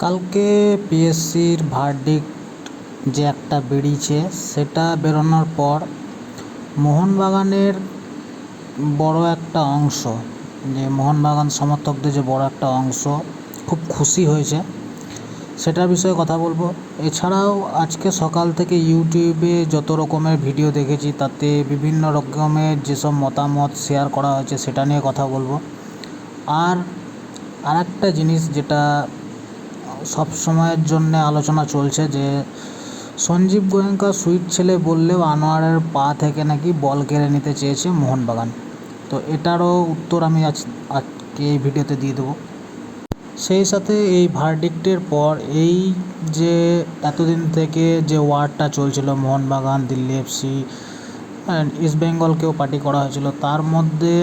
কালকে পিএসসির ভার্ডিক্ট যে একটা বেরিয়েছে সেটা বেরোনোর পর মোহনবাগানের বড় একটা অংশ, যে মোহনবাগান সমর্থকদের যে বড় একটা অংশ খুব খুশি হয়েছে, সেটার বিষয়ে কথা বলবো। এছাড়াও আজকে সকাল থেকে ইউটিউবে যত রকমের ভিডিও দেখেছি তাতে বিভিন্ন রকমের যেসব মতামত শেয়ার করা হয়েছে সেটা নিয়ে কথা বলবো। আর আরেকটা জিনিস যেটা সব সময়ের জন্য আলোচনা চলছে, যে সঞ্জীব গোয়েঙ্কা সুইট ছেলে বললেও আনোয়ারের পা থেকে নাকি বল কেড়ে নিতে চেয়েছে মোহনবাগান। তো এটারও উত্তর আমি আজকে এই ভিডিওতে দিয়ে দেবো। সেই সাথে এই ভার্ডিক্টের পর এই যে এতদিন থেকে যে ওয়ারটা চলছিল মোহনবাগান, দিল্লি এফসি, ইস্টবেঙ্গলকেও পার্টি করা হয়েছিল, তার মধ্যে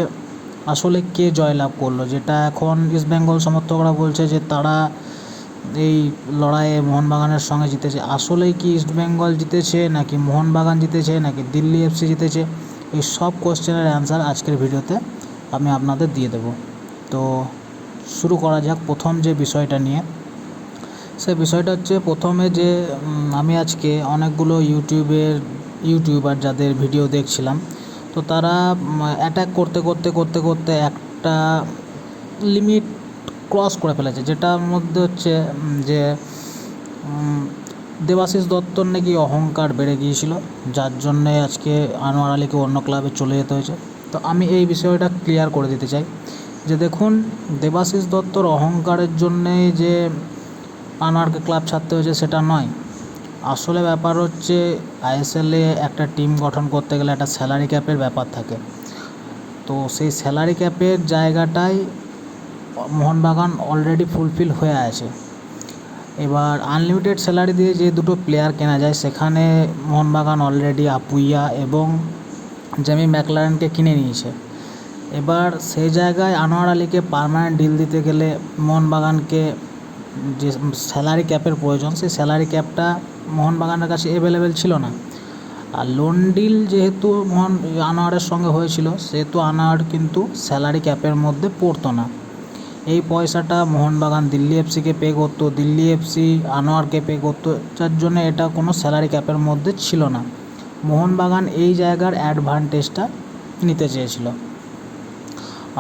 আসলে কে জয়লাভ করলো, যেটা এখন ইস্টবেঙ্গল সমর্থকরা বলছে যে তারা এই লড়াইয়ে মোহনবাগানের সঙ্গে জিতেছে। আসলেই কি ইস্টবেঙ্গল জিতেছে, নাকি মোহনবাগান জিতেছে, নাকি দিল্লি এফসি জিতেছে? এই সব কোশ্চেনের অ্যান্সার আজকের ভিডিওতে আমি আপনাদের দিয়ে দেবো। তো শুরু করা যাক প্রথম যে বিষয়টা নিয়ে। সে বিষয়টা হচ্ছে, প্রথমে যে আমি আজকে অনেকগুলো ইউটিউবার যাদের ভিডিও দেখছিলাম, তো তারা অ্যাটাক করতে করতে করতে করতে একটা লিমিট ক্রস করে ফেলেছে, যেটার মধ্যে হচ্ছে যে দেবাশিস দত্তর নাকি অহংকার বেড়ে গিয়েছিল, যার জন্যে আজকে আনোয়ার আলীকে অন্য ক্লাবে চলে যেতে হয়েছে। তো আমি এই বিষয়টা ক্লিয়ার করে দিতে চাই যে দেখুন, দেবাশিস দত্তর অহংকারের জন্যেই যে আনোয়ারকে ক্লাব ছাড়তে হয়েছে সেটা নয়। আসলে ব্যাপার হচ্ছে, আইএসএলে একটা টিম গঠন করতে গেলে একটা স্যালারি ক্যাপের ব্যাপার থাকে। তো সেই স্যালারি ক্যাপের জায়গাটায় মোহনবাগান অলরেডি ফুলফিল হয়ে আছে। এবার আনলিমিটেড স্যালারি দিয়ে যে দুটো প্লেয়ার কেনা যায়, সেখানে মোহনবাগান অলরেডি আপুইয়া এবং জেমি ম্যাকলারেনকে কিনে নিয়েছে। এবার সেই জায়গায় আনোয়ার আলীকে পার্মানেন্ট ডিল দিতে গেলে মোহনবাগানকে যে স্যালারি ক্যাপের প্রয়োজন, সেই স্যালারি ক্যাপটা মোহনবাগানের কাছে অ্যাভেলেবেল ছিল না। আর লোন ডিল যেহেতু আনোয়ারের সঙ্গে হয়েছিল, সেহেতু আনোয়ার কিন্তু স্যালারি ক্যাপের মধ্যে পড়তো না। এই পয়সাটা মোহনবাগান দিল্লি এফসিকে পে করতো, দিল্লি এফসি আনোয়ারকে পে করতো, যার জন্য এটা কোনো স্যালারি ক্যাপের মধ্যে ছিল না। মোহনবাগান এই জায়গার অ্যাডভান্টেজটা নিতে চেয়েছিল।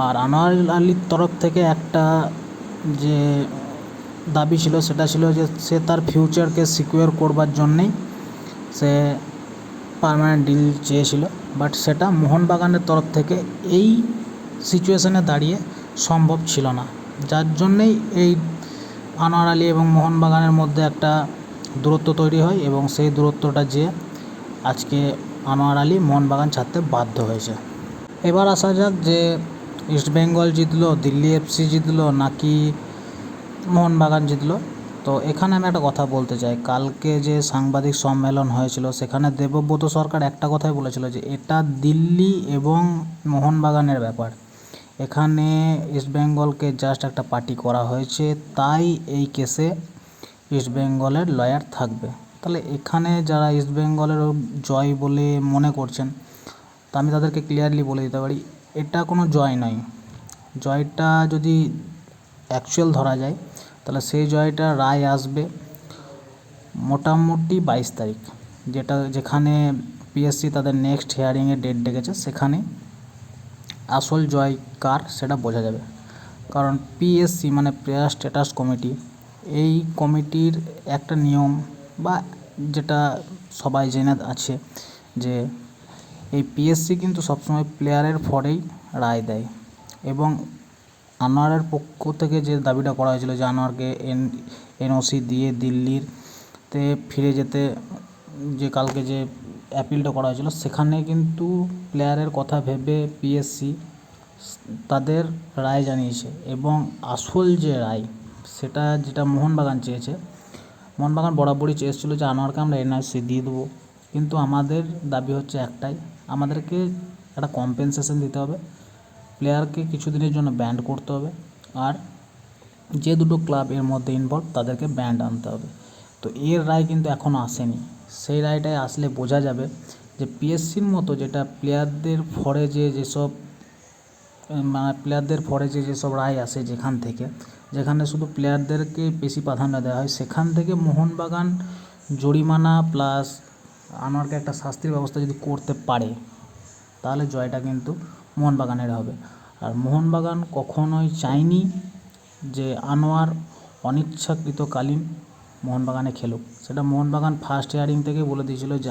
আর আনোয়ার আলীর তরফ থেকে একটা যে দাবি ছিল, সেটা ছিল যে সে তার ফিউচারকে সিকিউর করবার জন্যেই সে পার্মানেন্ট ডিল চেয়েছিল। বাট সেটা মোহনবাগানের তরফ থেকে এই সিচুয়েশানে দাঁড়িয়ে সম্ভব ছিল না, যার জন্যেই এই আনোয়ার আলী এবং মোহনবাগানের মধ্যে একটা দূরত্ব তৈরি হয়, এবং সেই দূরত্বটা যে আজকে আনোয়ার আলী মোহনবাগান ছাড়তে বাধ্য হয়েছে। এবার আসা যাক যে ইস্টবেঙ্গল জিতলো, দিল্লি এফসি জিতলো, নাকি মোহনবাগান জিতলো। তো এখানে আমি একটা কথা বলতে চাই, কালকে যে সাংবাদিক সম্মেলন হয়েছিল সেখানে দেবব্রত সরকার একটা কথাই বলেছিল, যে এটা দিল্লি এবং মোহনবাগানের ব্যাপার, এখানে ইস্টবেঙ্গলকে জাস্ট একটা পার্টি করা হয়েছে, তাই এই কেসে ইস্টবেঙ্গলের লয়ার থাকবে। তাহলে এখানে যারা ইস্টবেঙ্গলের জয় বলে মনে করছেন, তা আমি তাদেরকে ক্লিয়ারলি বলে দিতে পারি, এটা কোনো জয় নয়। জয়টা যদি অ্যাকচুয়াল ধরা যায়, তাহলে সেই জয়টা রায় আসবে মোটামুটি 22 তারিখ, যেখানে পিএসসি তাদের নেক্সট হিয়ারিংয়ের ডেট ডেকেছে, সেখানে আসল জয় কার সেটা বোঝা যাবে। কারণ পিএসসি মানে প্লেয়ার স্ট্যাটাস কমিটি, এই কমিটির একটা নিয়ম বা যেটা সবাই জেনে আছে, যে এই পিএসসি কিন্তু সবসময় প্লেয়ারের ফরেই রায় দেয়। এবং আনোয়ারের পক্ষ থেকে যে দাবিটা করা হয়েছিল, যে আনোয়ারকে এনওসি দিয়ে দিল্লিতে ফিরে যেতে, যে কালকে যে অ্যাপিলটা করা হয়েছিল, সেখানে কিন্তু প্লেয়ারের কথা ভেবে পিএসসি তাদের রায় জানিয়েছে। এবং আসল যে রায়, সেটা যেটা মোহনবাগান চেয়েছে, মোহনবাগান বরাবরই চেয়েছিল যে আনোয়ারকে আমরা এনওসি দিয়ে দেবো, কিন্তু আমাদের দাবি হচ্ছে একটাই, আমাদেরকে একটা কম্পেনসেশন দিতে হবে, প্লেয়ারকে কিছুদিনের জন্য ব্যান্ড করতে হবে, আর যে দুটো ক্লাব এর মধ্যে ইনভলভ তাদেরকে ব্যান্ড আনতে হবে। তো এর রায় কিন্তু এখনও আসেনি। সেই রায়টায় আসলে বোঝা যাবে যে পিএসসির মতো, যেটা প্লেয়ারদের ফরে যেসব রায় আসে, যেখান থেকে যেখানে শুধু প্লেয়ারদেরকে বেশি প্রাধান্য দেওয়া হয়, সেখান থেকে মোহনবাগান জরিমানা প্লাস আনোয়ারকে একটা শাস্তির ব্যবস্থা যদি করতে পারে, তাহলে জয়টা কিন্তু মোহনবাগানের হবে। আর মোহনবাগান কখনোই চায়নি যে আনোয়ার অনিচ্ছাকৃতকালীন মোহনবাগানে খেলুক। সেটা মোহনবাগান ফার্স্ট হিয়ারিং থেকে বলে দিয়েছিল যে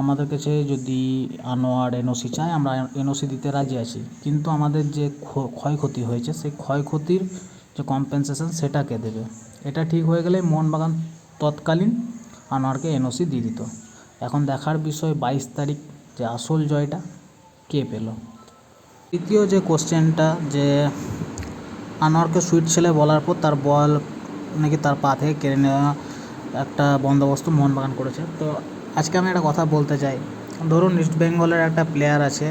আমাদের কাছে যদি আনোয়ার এনওসি চায় আমরা এনওসি দিতে রাজি আছি, কিন্তু আমাদের যে ক্ষয়ক্ষতি হয়েছে সেই ক্ষয়ক্ষতির যে কম্পেনসেশন সেটা কে দেবে। এটা ঠিক হয়ে গেলে মোহনবাগান তৎকালীন আনোয়ারকে এনওসি দিয়ে দিত। এখন দেখার বিষয় 22 তারিখ যে আসল জয়টা কে পেল। তৃতীয় যে কোশ্চেনটা, যে আনোয়ারকে সুইট ছেলে বলার পর তার বল নাকি তার পা থেকে কেড়ে নেওয়া একটা বন্দোবস্ত মোহনবাগান করেছে। তো আজকে আমি একটা কথা বলতে চাই। ধরুন ইস্ট বেঙ্গলের একটা প্লেয়ার আছে,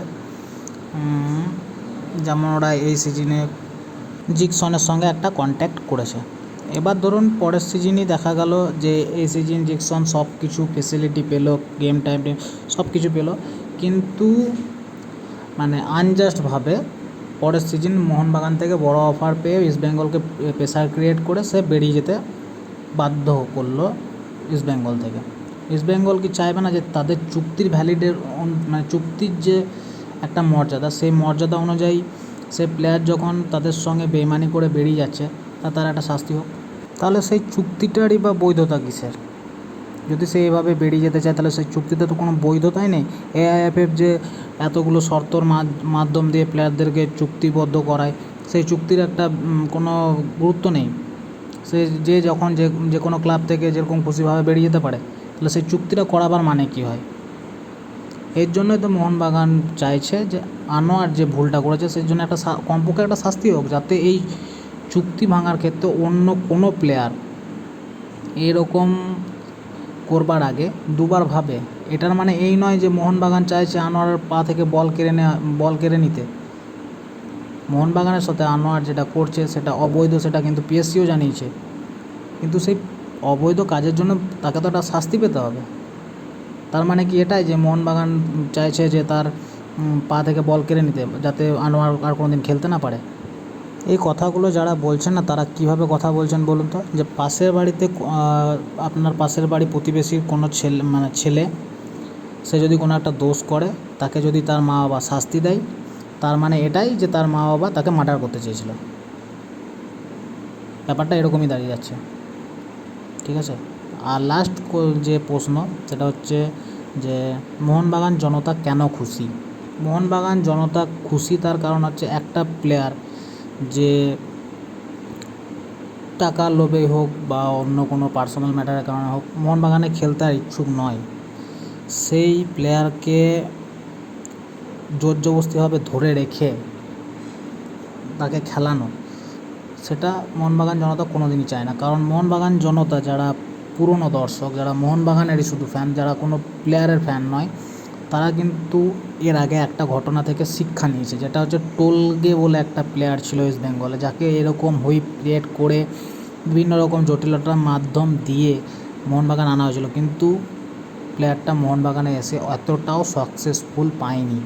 যেমন ওরা এই সিজনে জিকসনের সঙ্গে একটা কন্ট্যাক্ট করেছে। এবার ধরুন পরের সিজনই দেখা গেল যে এই সিজন জিকসন সব কিছু ফেসিলিটি পেলো, গেম টাইম সব কিছু পেলো, কিন্তু মানে আনজাস্টভাবে পরের সিজন মোহনবাগান থেকে বড় অফার পেয়ে ইস্টবেঙ্গলকে প্রেসার ক্রিয়েট করে সে বেরিয়ে যেতে বাধ্য করলো ইস্টবেঙ্গল থেকে। ইস্টবেঙ্গল কি চাইবে না যে তাদের চুক্তির ভ্যালিডের মানে চুক্তির যে একটা মর্যাদা, সেই মর্যাদা অনুযায়ী সে প্লেয়ার যখন তাদের সঙ্গে বেইমানি করে বেরিয়ে যাচ্ছে তার একটা শাস্তি হোক? তাহলে সেই চুক্তিটারই বা বৈধতা কিসের? যদি সে এভাবে বেরিয়ে যেতে চায় তাহলে সেই চুক্তিতে তো কোনো বৈধতাই নেই। এআইএফএফ যে এতগুলো শর্তর মাধ্যম দিয়ে প্লেয়ারদেরকে চুক্তিবদ্ধ করায়, সেই চুক্তির একটা কোনো গুরুত্ব নেই। সে যখন যে কোনো ক্লাব থেকে যেরকম খুশিভাবে বেরিয়ে যেতে পারে, তাহলে সেই চুক্তিটা করাবার মানে কী হয়? এর জন্যই তো মোহনবাগান চাইছে যে আনোয়ার যে ভুলটা করেছে সেই জন্য একটা কমপক্ষে একটা শাস্তি হোক, যাতে এই চুক্তি ভাঙার ক্ষেত্রে অন্য কোনো প্লেয়ার এরকম করবার আগে দুবার ভাবে। এটার মানে এই নয় যে মোহনবাগান চাইছে আনোয়ারের পা থেকে বল কেড়ে নিতে। মোহনবাগানের সাথে আনোয়ার যেটা করছে সেটা অবৈধ, সেটা কিন্তু পিএসসিও জানিয়েছে, কিন্তু সেই অবৈধ কাজের জন্য তাকে তো একটা শাস্তি পেতে হবে। তার মানে কি এটাই যে মোহনবাগান চাইছে যে তার পা থেকে বল কেড়ে নিতে, যাতে আনোয়ার আর কোনো দিন খেলতে না পারে? এই কথাগুলো যারা বলছেন না, তারা কিভাবে কথা বলছেন বলুন তো? যে পাশের বাড়িতে আপনার পাশের বাড়ি প্রতিবেশীর কোনো ছেলে সে যদি কোনো একটা দোষ করে, তাকে যদি তার মা বাবা শাস্তি দেয়, তার মানে এটাই যে তার মা বাবা তাকে মার্ডার করতে চেয়েছিল। ব্যাপারটা এরকমই দাঁড়িয়ে যাচ্ছে, ঠিক আছে? আর লাস্ট যে প্রশ্ন সেটা হচ্ছে যে মোহনবাগান জনতা কেন খুশি? মোহনবাগান জনতা খুশি তার কারণ হচ্ছে একটা প্লেয়ার যে টাকার লোভে হোক বা অন্য কোনো পার্সোনাল ম্যাটারের কারণে হোক মোহনবাগানে খেলতে আর ইচ্ছুক নয়, সেই প্লেয়ারকে জোর জবরদস্তিভাবে ধরে রেখে তাকে খেলানো, সেটা মোহনবাগান জনতা কোনো দিনই চায় না। কারণ মোহনবাগান জনতা যারা পুরনো দর্শক, যারা মোহনবাগানেরই শুধু ফ্যান, যারা কোনো প্লেয়ারের ফ্যান নয়, তারা কিন্তু এর আগে একটা ঘটনা থেকে শিক্ষা নিয়েছে, যেটা হচ্ছে টোলগে বলে একটা প্লেয়ার ছিল ইস্ট বেঙ্গলে, যাকে এরকম হুইপ ক্রিয়েট করে বিভিন্ন রকম জটিলতার মাধ্যম দিয়ে মোহনবাগান আনা হয়েছিল, কিন্তু প্লেয়ারটা মোহনবাগানে এসে এতটাও সাকসেসফুল পায়নি।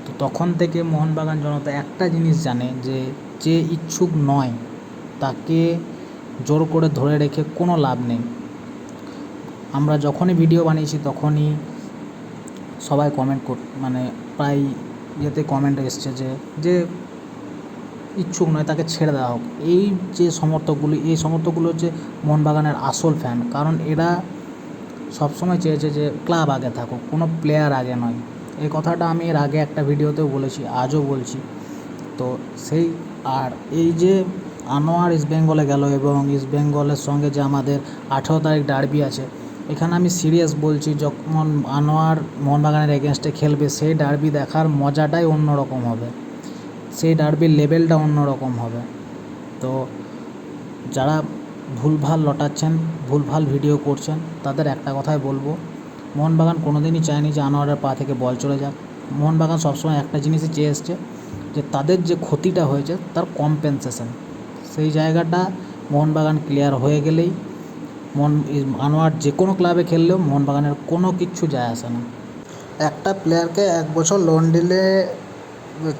তো তখন থেকে মোহনবাগান জনতা একটা জিনিস জানে যে ইচ্ছুক নয় তাকে জোর করে ধরে রেখে কোনো লাভ নেই। আমরা যখনই ভিডিও বানিয়েছি তখনই সবাই কমেন্ট মানে প্রায় ইয়েতে কমেন্ট এসছে যে ইচ্ছুক নয় তাকে ছেড়ে দেওয়া হোক। এই যে সমর্থকগুলো হচ্ছে মোহনবাগানের আসল ফ্যান, কারণ এরা সবসময় চেয়েছে যে ক্লাব আগে থাকুক, কোনো প্লেয়ার আগে নয়। এই কথাটা আমি এর আগে একটা ভিডিওতেও বলেছি, আজও বলছি। তো আর এই যে আনোয়ার ইস্টবেঙ্গলে গেল এবং ইস্টবেঙ্গলের সঙ্গে যে আমাদের 18 তারিখ ডার্বি আছে, এখানে আমি সিরিয়াস বলছি, যখন আনোয়ার মোহনবাগানের এগেনস্টে খেলবে সেই ডার্বি দেখার মজাটাই অন্যরকম হবে, সেই ডার্বির লেভেলটা অন্যরকম হবে। তো যারা ভুলভাল লটাচ্ছেন, ভুলভাল ভিডিও করছেন, তাদের একটা কথাই বলবো, মোহনবাগান কোনো দিনই চায়নি যে আনোয়ারের পা থেকে বল চলে যাক। মোহনবাগান সবসময় একটা জিনিসই চেয়ে এসছে, যে তাদের যে ক্ষতিটা হয়েছে তার কম্পেনসেশন, সেই জায়গাটা মোহনবাগান ক্লিয়ার হয়ে গেলেই আনোয়ার যে কোনো ক্লাবে খেললেও মোহনবাগানের কোনো কিচ্ছু যায় আসে না। একটা প্লেয়ারকে 1 বছর লোন দিলে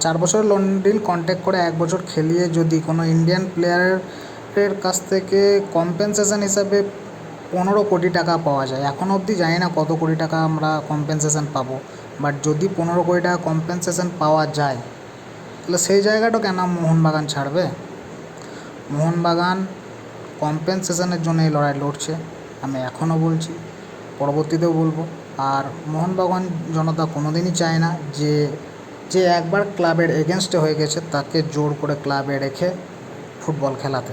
4 বছরের লোন ডিল কন্ট্যাক্ট করে 1 বছর খেলিয়ে যদি কোনো ইন্ডিয়ান প্লেয়ারের কাছ থেকে কম্পেনসেশন হিসাবে 15 কোটি টাকা পাওয়া যায়। এখনও অবধি জানি না কত কোটি টাকা আমরা কম্পেনসেশন পাবো, বাট যদি 15 কোটি টাকা কম্পেনসেশন পাওয়া যায় তাহলে সেই জায়গাটা কেন মোহনবাগান ছাড়বে? মোহনবাগান কম্পেনসেশনের জন্য এই লড়াই লড়ছে, আমি এখনও বলছি, পরবর্তীতেও বলবো। আর মোহনবাগান জনতা কোনো দিনই চায় না যে একবার ক্লাবের এগেনস্টে হয়ে গেছে তাকে জোর করে ক্লাবে রেখে ফুটবল খেলাতে।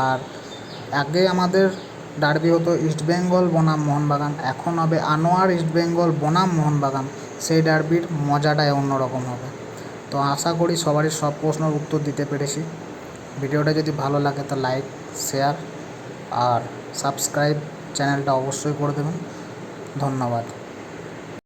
আর আগে আমাদের ডার্বি হতো ইস্টবেঙ্গল বনাম মোহনবাগান, এখন হবে আনোয়ার ইস্টবেঙ্গল বনাম মোহনবাগান। সেই ডার্বির মজাটাই অন্যরকম হবে। তো আশা করি সবারই সব প্রশ্নের উত্তর দিতে পেরেছি। ভিডিওটা যদি ভালো লাগে তো লাইক, শেয়ার আর সাবস্ক্রাইব চ্যানেলটা অবশ্যই করে দেবেন। ধন্যবাদ।